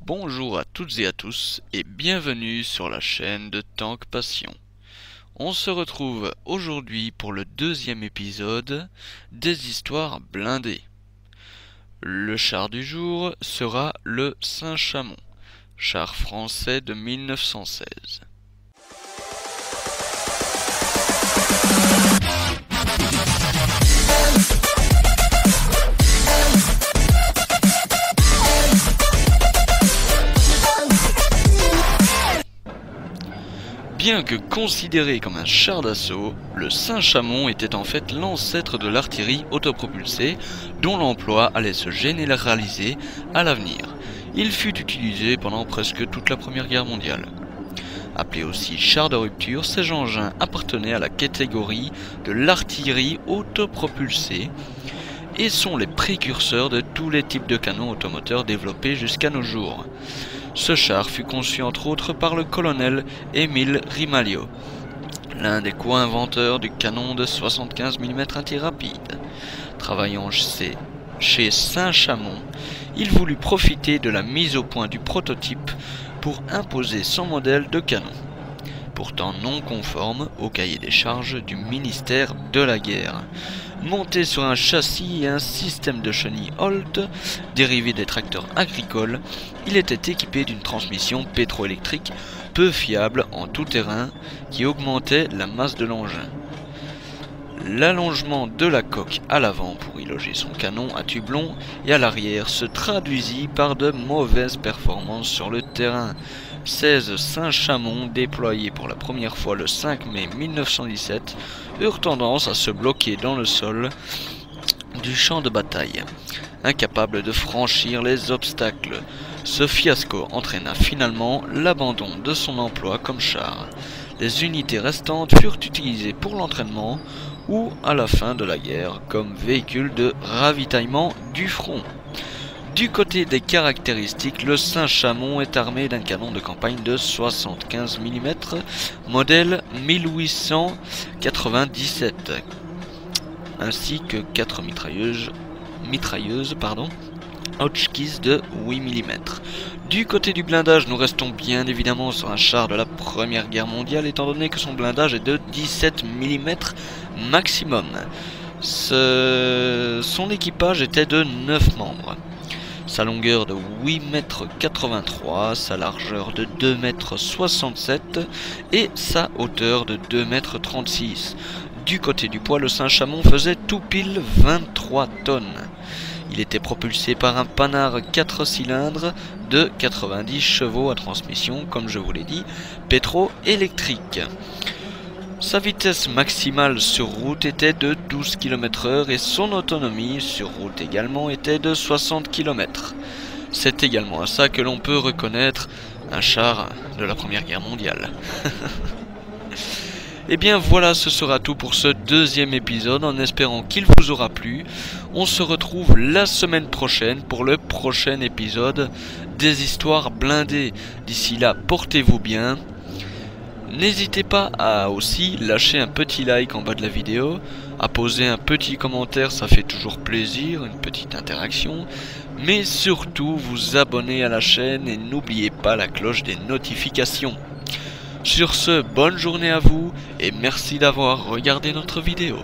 Bonjour à toutes et à tous et bienvenue sur la chaîne de Tank Passion. On se retrouve aujourd'hui pour le deuxième épisode des histoires blindées. Le char du jour sera le Saint-Chamond, char français de 1916. Bien que considéré comme un char d'assaut, le Saint-Chamond était en fait l'ancêtre de l'artillerie autopropulsée dont l'emploi allait se généraliser à l'avenir. Il fut utilisé pendant presque toute la Première Guerre mondiale. Appelé aussi char de rupture, ces engins appartenaient à la catégorie de l'artillerie autopropulsée et sont les précurseurs de tous les types de canons automoteurs développés jusqu'à nos jours. Ce char fut conçu entre autres par le colonel Émile Rimailho, l'un des co-inventeurs du canon de 75 mm antirapide. Travaillant chez Saint-Chamond, il voulut profiter de la mise au point du prototype pour imposer son modèle de canon, pourtant non conforme au cahier des charges du ministère de la Guerre. Monté sur un châssis et un système de chenilles Holt, dérivé des tracteurs agricoles, il était équipé d'une transmission pétroélectrique peu fiable en tout terrain qui augmentait la masse de l'engin. L'allongement de la coque à l'avant pour y loger son canon à tube long et à l'arrière se traduisit par de mauvaises performances sur le terrain. 16 Saint-Chamond déployés pour la première fois le 5 mai 1917 eurent tendance à se bloquer dans le sol du champ de bataille, incapables de franchir les obstacles. Ce fiasco entraîna finalement l'abandon de son emploi comme char. Les unités restantes furent utilisées pour l'entraînement ou à la fin de la guerre comme véhicule de ravitaillement du front. Du côté des caractéristiques, le Saint-Chamond est armé d'un canon de campagne de 75 mm, modèle 1897, ainsi que 4 mitrailleuses Hotchkiss de 8 mm. Du côté du blindage, nous restons bien évidemment sur un char de la Première Guerre mondiale, étant donné que son blindage est de 17 mm maximum. Son équipage était de 9 membres. Sa longueur de 8,83 m, sa largeur de 2,67 m et sa hauteur de 2,36 m. Du côté du poids, le Saint-Chamond faisait tout pile 23 tonnes. Il était propulsé par un Panhard 4 cylindres de 90 chevaux à transmission, comme je vous l'ai dit, pétro-électrique. Sa vitesse maximale sur route était de 12 km/h et son autonomie sur route également était de 60 km. C'est également à ça que l'on peut reconnaître un char de la Première Guerre mondiale. Et bien voilà, ce sera tout pour ce deuxième épisode, en espérant qu'il vous aura plu. On se retrouve la semaine prochaine pour le prochain épisode des histoires blindées. D'ici là, portez-vous bien. N'hésitez pas à aussi lâcher un petit like en bas de la vidéo, à poser un petit commentaire, ça fait toujours plaisir, une petite interaction, mais surtout vous abonner à la chaîne et n'oubliez pas la cloche des notifications. Sur ce, bonne journée à vous et merci d'avoir regardé notre vidéo.